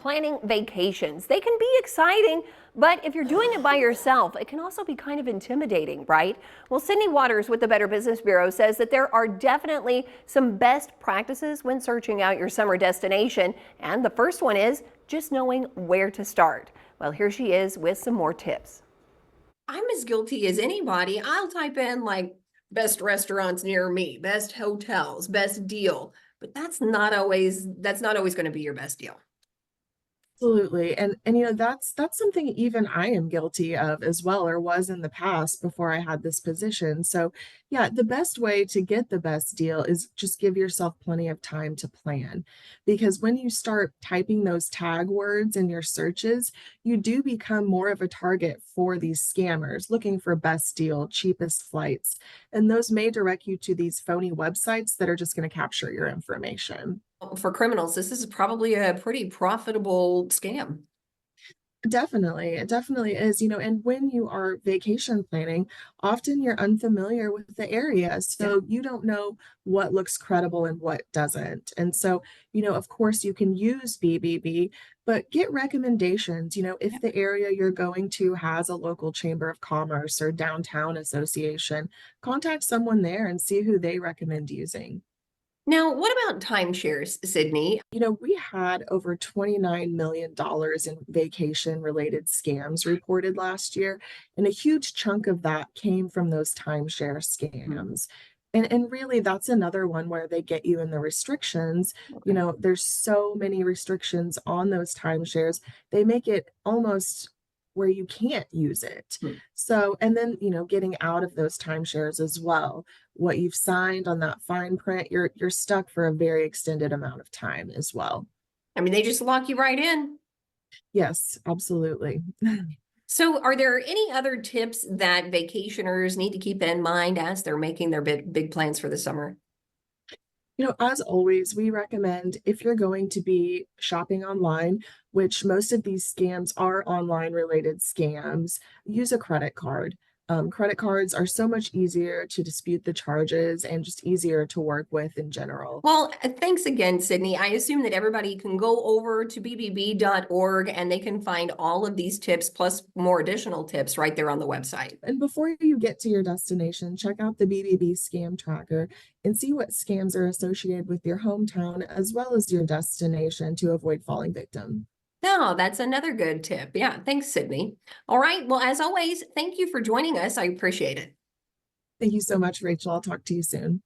planning vacations. They can be exciting, but if you're doing it by yourself, it can also be kind of intimidating, right? Well, Sydney Waters with the Better Business Bureau says that there are definitely some best practices when searching out your summer destination. And the first one is just knowing where to start. Well, here she is with some more tips. I'm as guilty as anybody. I'll type in like best restaurants near me, best hotels, best deal, but that's not always going to be your best deal. Absolutely. And that's something even I am guilty of as well, or was in the past before I had this position. So yeah, the best way to get the best deal is just give yourself plenty of time to plan. Because when you start typing those tag words in your searches, you do become more of a target for these scammers looking for best deal, cheapest flights. And those may direct you to these phony websites that are just going to capture your information. For criminals, this is probably a pretty profitable scam. Definitely, it definitely is, and when you are vacation planning, often you're unfamiliar with the area, Yeah. so you don't know what looks credible and what doesn't. And so, of course, you can use BBB, but get recommendations. If the area you're going to has a local chamber of commerce or downtown association, contact someone there and see who they recommend using. Now, what about timeshares, Sydney? We had over $29 million in vacation related scams reported last year, and a huge chunk of that came from those timeshare Hmm. scams. And really, that's another one where they get you in the restrictions. Okay. There's so many restrictions on those timeshares, they make it almost where you can't use it. Hmm. So, and then, getting out of those timeshares as well, what you've signed on that fine print, you're stuck for a very extended amount of time as well. I mean, they just lock you right in. Yes, absolutely. So, are there any other tips that vacationers need to keep in mind as they're making their big plans for the summer? As always, we recommend if you're going to be shopping online, which most of these scams are online related scams, use a credit card. Credit cards are so much easier to dispute the charges and just easier to work with in general. Well, thanks again, Sydney. I assume that everybody can go over to bbb.org and they can find all of these tips plus more additional tips right there on the website. And before you get to your destination, check out the BBB scam tracker and see what scams are associated with your hometown as well as your destination to avoid falling victim. No, that's another good tip. Yeah, thanks, Sydney. All right. Well, as always, thank you for joining us. I appreciate it. Thank you so much, Rachel. I'll talk to you soon.